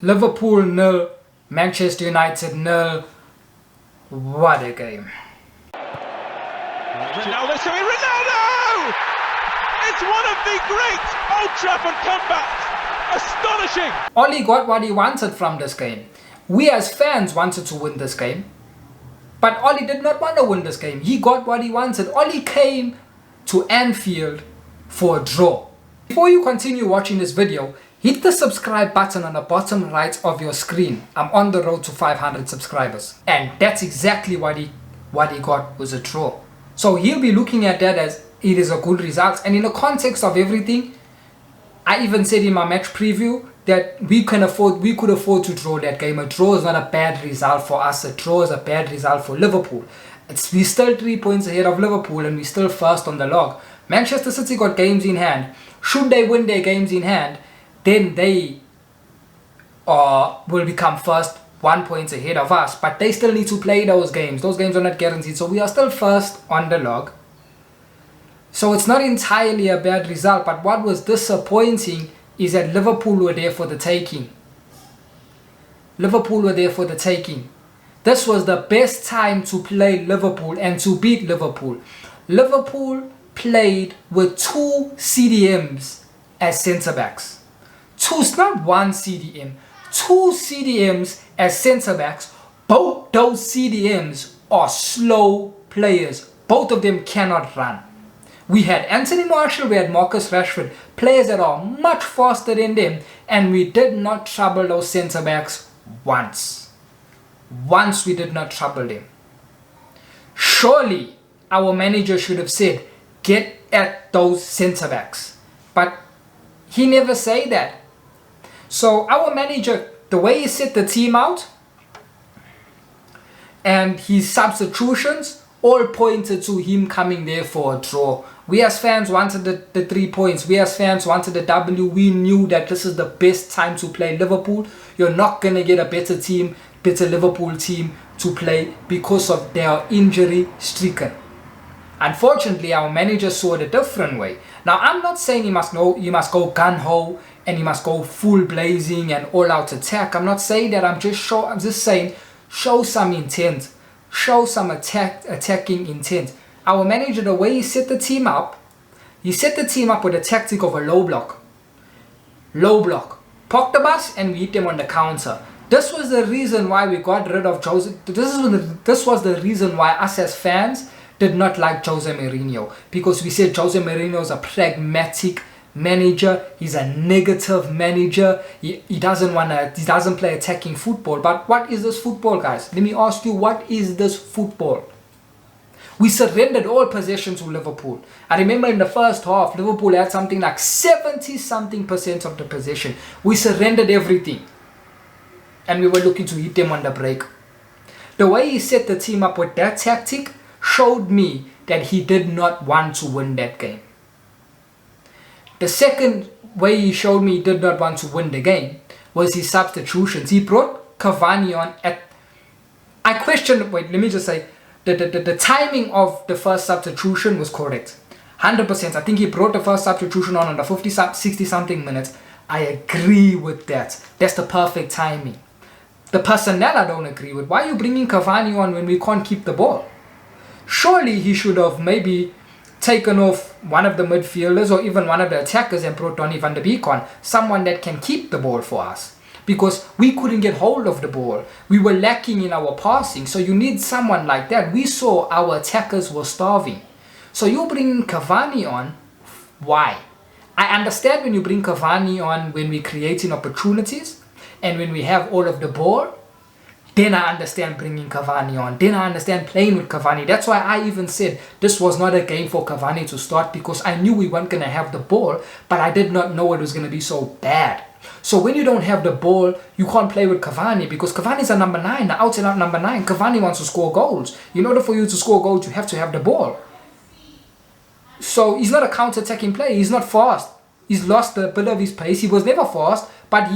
Liverpool 0, Manchester United 0. What a game. Ronaldo! It's one of the great Old Trafford comebacks! Astonishing! Oli got what he wanted from this game. We as fans wanted to win this game. But Oli did not want to win this game. He got what he wanted. Oli came to Anfield for a draw. Before you continue watching this video, hit the subscribe button on the bottom right of your screen. I'm on the road to 500 subscribers. And that's exactly what he got, was a draw. So he'll be looking at that as it is a good result. And in the context of everything, I even said in my match preview that we could afford to draw that game. A draw is not a bad result for us. A draw is a bad result for Liverpool. We're still 3 points ahead of Liverpool and we're still first on the log. Manchester City got games in hand. Should they win their games in hand, then they will become first, 1 point ahead of us. But they still need to play those games. Those games are not guaranteed. So we are still first on the log. So it's not entirely a bad result. But what was disappointing is that Liverpool were there for the taking. Liverpool were there for the taking. This was the best time to play Liverpool and to beat Liverpool. Liverpool played with 2 CDMs as centre-backs. Not one CDM. 2 CDMs as centre-backs. Both those CDMs are slow players. Both of them cannot run. We had Anthony Martial, we had Marcus Rashford, players that are much faster than them, and we did not trouble those centre-backs once. Once we did not trouble them. Surely our manager should have said, get at those centre-backs. But he never said that. So our manager, the way he set the team out and his substitutions all pointed to him coming there for a draw. We as fans wanted the 3 points. We as fans wanted the W. We knew that this is the best time to play Liverpool. You're not going to get a better team, better Liverpool team to play because of their injury stricken. Unfortunately, our manager saw it a different way. Now, I'm not saying you must go gun-ho and you must go full blazing and all-out attack. I'm not saying that. I'm just saying show some intent. Show some attacking intent. Our manager, the way he set the team up, he set the team up with a tactic of a low block. Low block. Park the bus and we hit them on the counter. This was the reason why we got rid of Jose. This was the reason why us as fans did not like Jose Mourinho, because we said Jose Mourinho is a pragmatic manager. He's a negative manager. He doesn't play attacking football. But what is this football, guys? Let me ask you, what is this football? We surrendered all possession to Liverpool. I remember in the first half, Liverpool had something like 70-something% of the possession. We surrendered everything. And we were looking to hit them on the break. The way he set the team up with that tactic showed me that he did not want to win that game. The second way he showed me he did not want to win the game was his substitutions. He brought Cavani on at... I questioned... Wait, let me just say... The timing of the first substitution was correct. 100%. I think he brought the first substitution on the 60-something minutes. I agree with that. That's the perfect timing. The personnel I don't agree with. Why are you bringing Cavani on when we can't keep the ball? Surely he should have maybe taken off one of the midfielders or even one of the attackers and brought Donny van de Beek on. Someone that can keep the ball for us. Because we couldn't get hold of the ball. We were lacking in our passing. So you need someone like that. We saw our attackers were starving. So you bring Cavani on. Why? I understand when you bring Cavani on when we're creating opportunities and when we have all of the ball. Then I understand bringing Cavani on. Then I understand playing with Cavani. That's why I even said this was not a game for Cavani to start, because I knew we weren't going to have the ball, but I did not know it was going to be so bad. So when you don't have the ball, you can't play with Cavani, because Cavani is a number 9, the out and out number 9. Cavani wants to score goals. In order for you to score goals, you have to have the ball. So he's not a counter-attacking player. He's not fast. He's lost a bit of his pace. He was never fast, but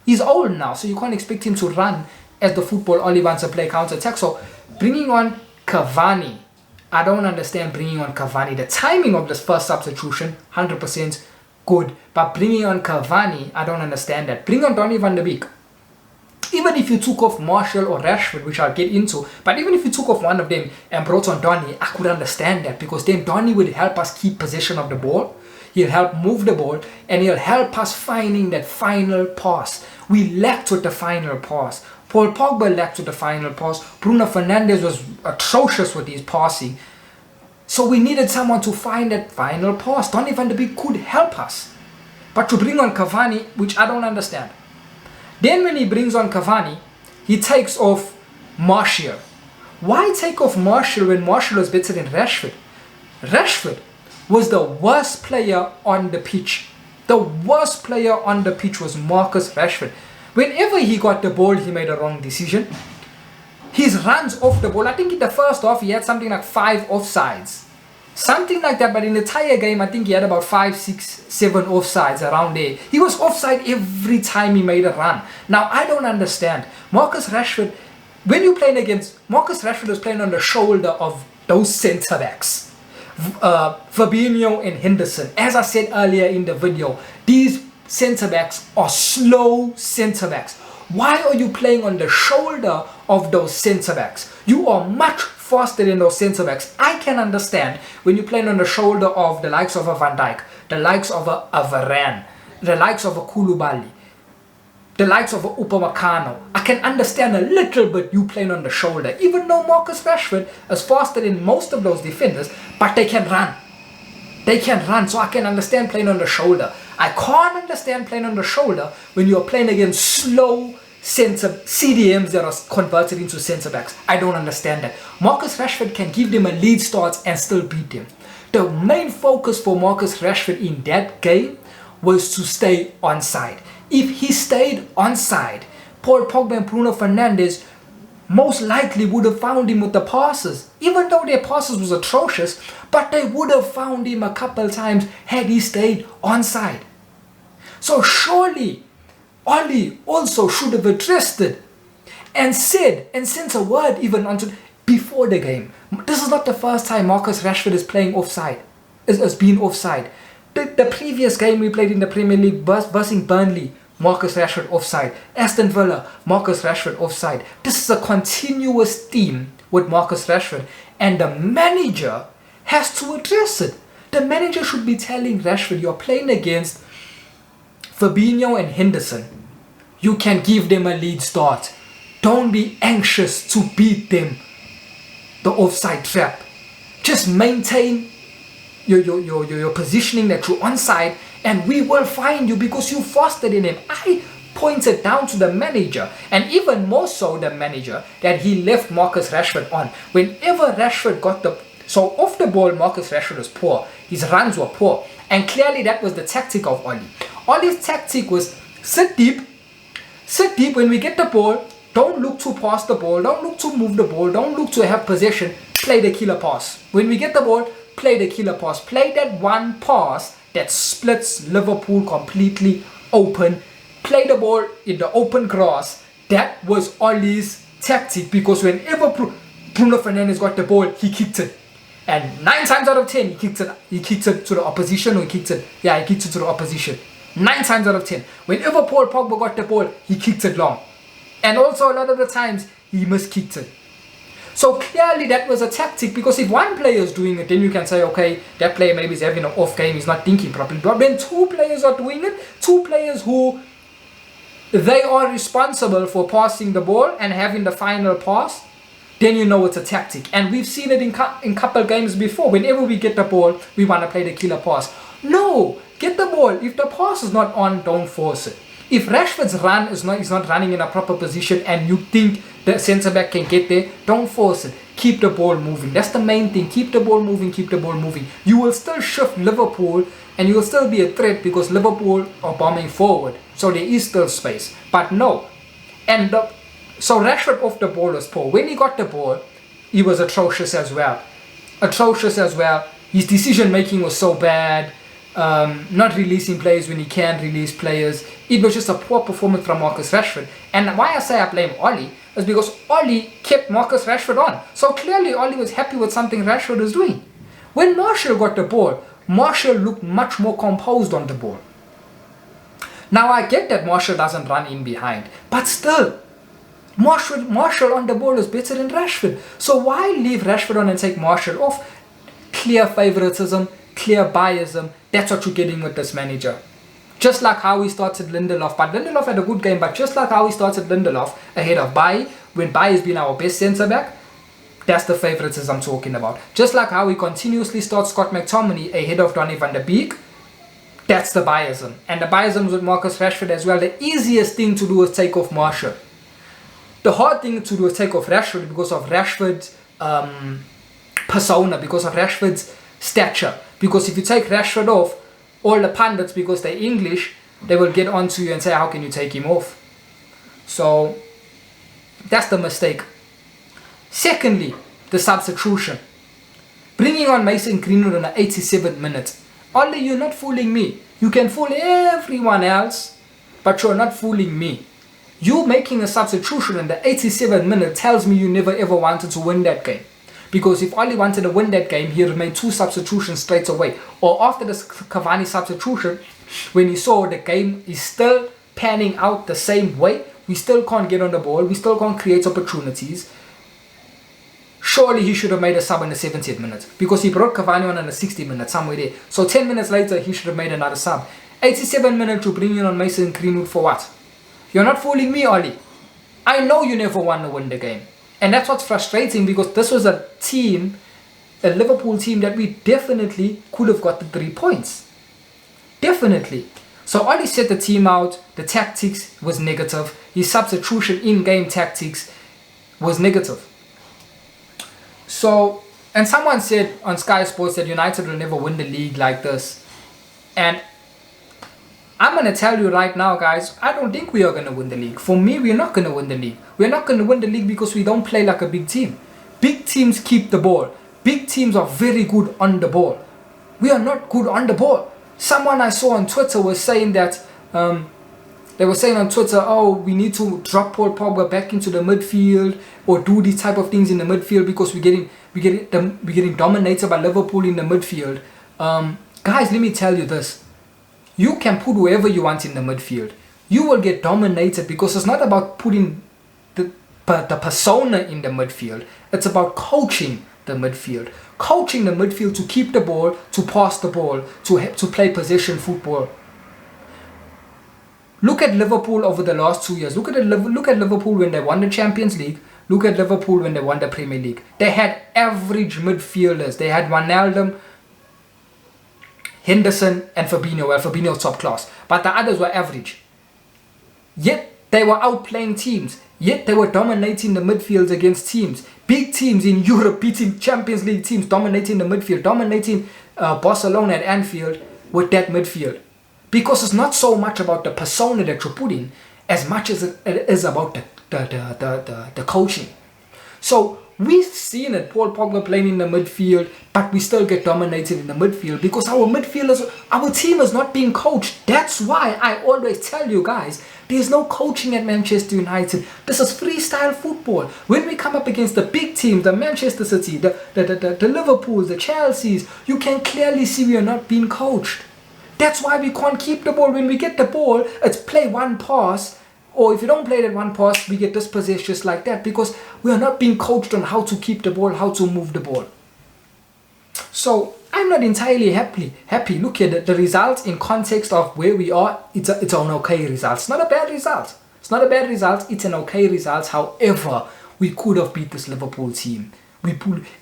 he's old now, so you can't expect him to run as the football only wants to play counter-attack. So bringing on Cavani, I don't understand bringing on Cavani. The timing of this first substitution, 100% good. But bringing on Cavani, I don't understand that. Bring on Donny van de Beek. Even if you took off Martial or Rashford, which I'll get into, but even if you took off one of them and brought on Donny, I could understand that, because then Donny would help us keep possession of the ball. He'll help move the ball, and he'll help us finding that final pass. We lacked with the final pass. Paul Pogba lacked with the final pass. Bruno Fernandes was atrocious with his passing. So we needed someone to find that final pass. Donny van de Beek could help us. But to bring on Cavani, which I don't understand. Then when he brings on Cavani, he takes off Martial. Why take off Martial when Martial was better than Rashford? Rashford was the worst player on the pitch. The worst player on the pitch was Marcus Rashford. Whenever he got the ball, he made a wrong decision. His runs off the ball, I think in the first half he had something like 5 offsides. Something like that, but in the entire game I think he had about 5, 6, 7 offsides around there. He was offside every time he made a run. Now I don't understand. Marcus Rashford, when you're playing against, Marcus Rashford was playing on the shoulder of those centre backs. Fabinho and Henderson. As I said earlier in the video, these centre backs are slow centre backs. Why are you playing on the shoulder of those centre backs? You are much faster than those centre backs. I can understand when you're playing on the shoulder of the likes of a Van Dijk, the likes of a Varane, the likes of a Koulibaly, the likes of a Upamecano. I can understand a little bit you playing on the shoulder, even though Marcus Rashford is faster than most of those defenders, but they can run. They can run, so I can understand playing on the shoulder. I can't understand playing on the shoulder when you're playing against slow CDMs that are converted into centre backs. I don't understand that. Marcus Rashford can give them a lead start and still beat them. The main focus for Marcus Rashford in that game was to stay onside. If he stayed onside, Paul Pogba and Bruno Fernandes most likely would have found him with the passes, even though their passes was atrocious, but they would have found him a couple times had he stayed onside. So surely Oli also should have addressed it and said and sent a word even onto before the game. This is not the first time Marcus Rashford is playing offside, has been offside. The previous game we played in the Premier League versus Burnley, Marcus Rashford offside. Aston Villa, Marcus Rashford offside. This is a continuous theme with Marcus Rashford, and the manager has to address it. The manager should be telling Rashford, you're playing against Fabinho and Henderson. You can give them a lead start. Don't be anxious to beat them. The offside trap. Just maintain your positioning that you're onside, and we will find you because you faster than him. I pointed down to the manager, and even more so the manager, that he left Marcus Rashford on. Whenever Rashford got so off the ball, Marcus Rashford was poor. His runs were poor, and clearly that was the tactic of Oli. Oli's tactic was sit deep when we get the ball. Don't look to pass the ball, don't look to move the ball, don't look to have possession. Play the killer pass. When we get the ball, play the killer pass. Play that one pass that splits Liverpool completely open. Play the ball in the open grass. That was Oli's tactic, because whenever Bruno Fernandes got the ball, he kicked it. And 9 times out of 10, he kicked it to the opposition, or he kicked it to the opposition. 9 times out of 10. Whenever Paul Pogba got the ball, he kicked it long. And also a lot of the times, he miskicked it. So clearly that was a tactic, because if one player is doing it, then you can say, okay, that player maybe is having an off game, he's not thinking properly. But when 2 players are doing it, 2 players who they are responsible for passing the ball and having the final pass, then you know it's a tactic. And we've seen it in couple games before. Whenever we get the ball, we want to play the killer pass. No, get the ball. If the pass is not on, don't force it. If Rashford's run is not running in a proper position and you think the centre back can get there, don't force it. Keep the ball moving. That's the main thing. Keep the ball moving, keep the ball moving. You will still shift Liverpool and you will still be a threat, because Liverpool are bombing forward. So there is still space. But no. And so Rashford off the ball was poor. When he got the ball, he was atrocious as well. His decision making was so bad. Not releasing players when he can release players. It was just a poor performance from Marcus Rashford. And why I say I blame Oli is because Oli kept Marcus Rashford on. So clearly Oli was happy with something Rashford was doing. When Martial got the ball, Martial looked much more composed on the ball. Now I get that Martial doesn't run in behind, but still, Martial on the ball is better than Rashford. So why leave Rashford on and take Martial off? Clear favoritism, clear biasm. That's what you're getting with this manager. Just like how he started Lindelof, but Lindelof had a good game, but just like how he started Lindelof ahead of Bailly, when Bailly has been our best centre-back, that's the favoritism I'm talking about. Just like how he continuously starts Scott McTominay ahead of Donny van der Beek, that's the biasm. And the biasm with Marcus Rashford as well. The easiest thing to do is take off Martial. The hard thing to do is take off Rashford because of Rashford's persona, because of Rashford's stature. Because if you take Rashford off, all the pundits, because they're English, they will get onto you and say, how can you take him off? So that's the mistake. Secondly, the substitution. Bringing on Mason Greenwood in the 87th minute. Only you're not fooling me. You can fool everyone else, but you're not fooling me. You making a substitution in the 87th minute tells me you never ever wanted to win that game. Because if Oli wanted to win that game, he would have made 2 substitutions straight away. Or after the Cavani substitution, when he saw the game is still panning out the same way, we still can't get on the ball, we still can't create opportunities, surely he should have made a sub in the 70th minute. Because he brought Cavani on in the 60th minute, somewhere there. So 10 minutes later, he should have made another sub. 87 minutes to bring in on Mason Greenwood for what? You're not fooling me, Oli. I know you never want to win the game. And that's what's frustrating, because this was a team, a Liverpool team, that we definitely could have got the 3 points. Definitely. So Oli set the team out, the tactics was negative, his substitution in-game tactics was negative. So, and someone said on Sky Sports that United will never win the league like this. And I'm going to tell you right now, guys, I don't think we are going to win the league. For me, we're not going to win the league. We're not going to win the league because we don't play like a big team. Big teams keep the ball. Big teams are very good on the ball. We are not good on the ball. Someone I saw on Twitter was saying that, they were saying on Twitter, oh, we need to drop Paul Pogba back into the midfield or do these type of things in the midfield because we're getting dominated by Liverpool in the midfield. Guys, let me tell you this. You can put whoever you want in the midfield. You will get dominated because it's not about putting the persona in the midfield. It's about coaching the midfield. Coaching the midfield to keep the ball, to pass the ball, to play possession football. Look at Liverpool over the last 2 years. Look at Liverpool when they won the Champions League. Look at Liverpool when they won the Premier League. They had average midfielders. They had Wijnaldum, Henderson and Fabinho. Well, Fabinho top class, but the others were average. Yet they were outplaying teams. Yet they were dominating the midfields against teams. Big teams in Europe beating Champions League teams, dominating the midfield, dominating Barcelona at Anfield with that midfield. Because it's not so much about the persona that you put in as much as it is about the coaching. So we've seen it, Paul Pogba playing in the midfield, but we still get dominated in the midfield because our team is not being coached. That's why I always tell you guys, there's no coaching at Manchester United. This is freestyle football. When we come up against the big teams, the Manchester City, the Liverpools, the Chelseas, you can clearly see we are not being coached. That's why we can't keep the ball. When we get the ball, it's play one pass. Or if you don't play that one pass, we get dispossessed just like that. Because we are not being coached on how to keep the ball, how to move the ball. So I'm not entirely happy. Look at the results in context of where we are. It's an okay result. It's not a bad result. It's not a bad result. It's an okay result. However, we could have beat this Liverpool team.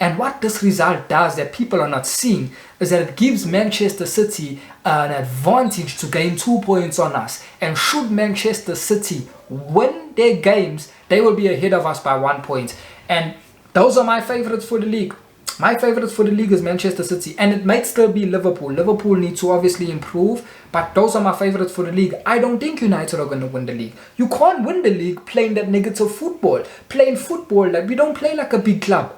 And what this result does that people are not seeing is that it gives Manchester City an advantage to gain 2 points on us. And should Manchester City win their games, they will be ahead of us by 1 point. And those are my favourites for the league. My favourites for the league is Manchester City, and it might still be Liverpool. Liverpool needs to obviously improve, but those are my favourites for the league. I don't think United are going to win the league. You can't win the league playing that negative football. Playing football like we don't play like a big club.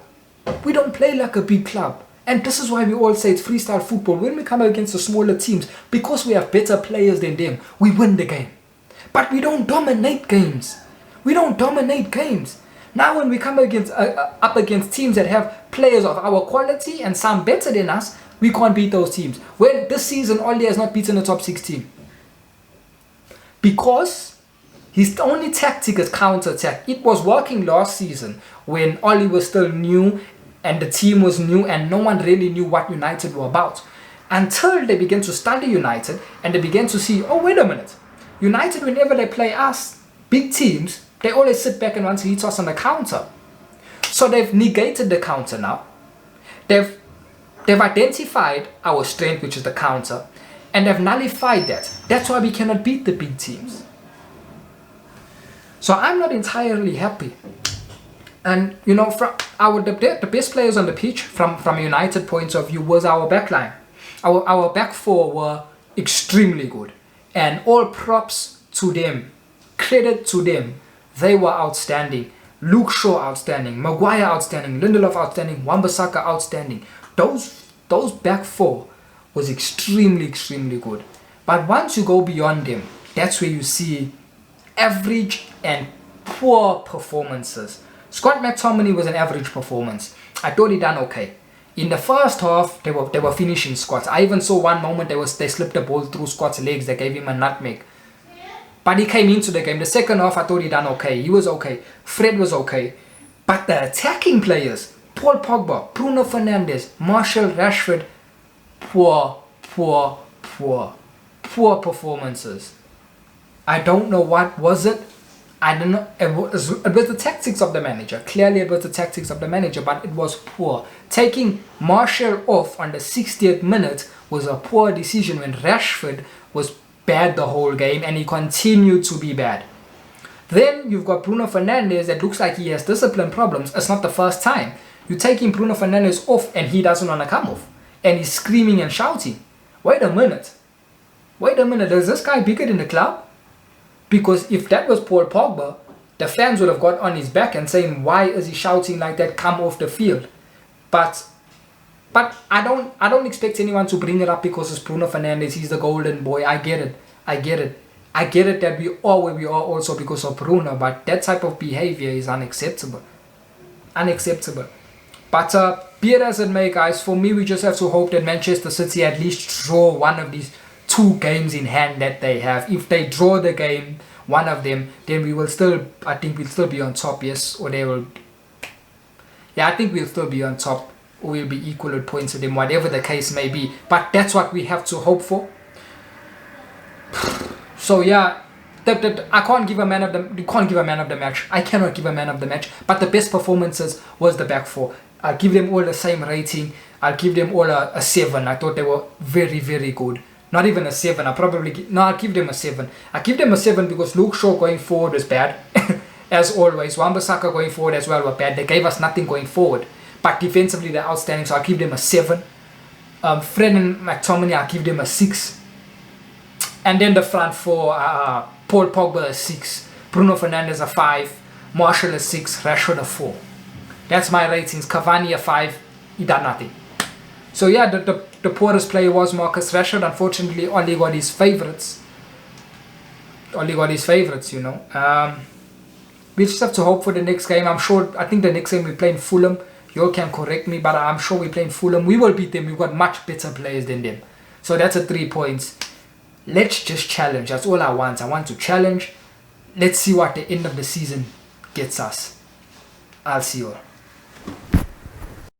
We don't play like a big club. And this is why we all say it's freestyle football. When we come against the smaller teams, because we have better players than them, we win the game. But we don't dominate games. We don't dominate games. Now when we come up against teams that have players of our quality and some better than us, We can't beat those teams. When this season, Oli has not beaten a top 6 team. Because his only tactic is counter-attack. It was working last season when Oli was still new and the team was new and no one really knew what United were about. Until they began to study United and they began to see, oh, wait a minute. United, whenever they play us, big teams, they always sit back and want to hit us on the counter. So they've negated the counter now. They've identified our strength, which is the counter, and they've nullified that. That's why we cannot beat the big teams. So I'm not entirely happy. And you know, from the best players on the pitch from a United point of view was our backline. Our back four were extremely good, and all props to them, credit to them. They were outstanding. Luke Shaw outstanding, Maguire outstanding, Lindelof outstanding, Wan-Bissaka outstanding. Those back four was extremely good. But once you go beyond them, that's where you see average and poor performances. Scott McTominay was an average performance. I thought he done okay. In the first half, they were finishing Scott's. I even saw one moment they slipped the ball through Scott's legs. They gave him a nutmeg. But he came into the game. The second half, I thought he done okay. He was okay. Fred was okay. But the attacking players, Paul Pogba, Bruno Fernandes, Martial, Rashford, poor performances. I don't know what was it. I don't know. It was the tactics of the manager. Clearly, it was the tactics of the manager, but it was poor. Taking Martial off on the 60th minute was a poor decision when Rashford was bad the whole game and he continued to be bad. Then you've got Bruno Fernandes that looks like he has discipline problems. It's not the first time. You're taking Bruno Fernandes off and he doesn't want to come off. And he's screaming and shouting. Wait a minute. Is this guy bigger than the club? Because if that was Paul Pogba, the fans would have got on his back and saying, why is he shouting like that? Come off the field. But I don't expect anyone to bring it up because it's Bruno Fernandes. He's the golden boy. I get it. I get it that we are where we are also because of Bruno. But that type of behavior is unacceptable. But be it as it may, guys, for me, we just have to hope that Manchester City at least draw one of these 2 games in hand that they have. If they draw the game, one of them, then I think we'll still be on top, yes, or they will. Yeah, I think we'll still be on top, or we'll be equal at points to them, whatever the case may be. But that's what we have to hope for. So yeah, I can't give a man of the. You can't give a man of the match. I cannot give a man of the match. But the best performances was the back four. I'll give them all the same rating. I'll give them all a 7. I thought they were very good. Not even a 7. I'll give them a 7. I give them a 7 because Luke Shaw going forward was bad. As always. Wan-Bissaka going forward as well were bad. They gave us nothing going forward. But defensively they're outstanding, so I'll give them a 7. Fred and McTominay, I'll give them a 6. And then the front four, Paul Pogba a 6. Bruno Fernandes a 5. Martial a 6. Rashford a 4. That's my ratings. Cavani a 5. He done nothing. So yeah, the poorest player was Marcus Rashford. Unfortunately, only got his favourites. You know. We just have to hope for the next game. I think the next game we're playing Fulham. You all can correct me, but I'm sure we're playing Fulham. We will beat them. We've got much better players than them. So that's a 3 points. Let's just challenge. That's all I want. I want to challenge. Let's see what the end of the season gets us. I'll see you all.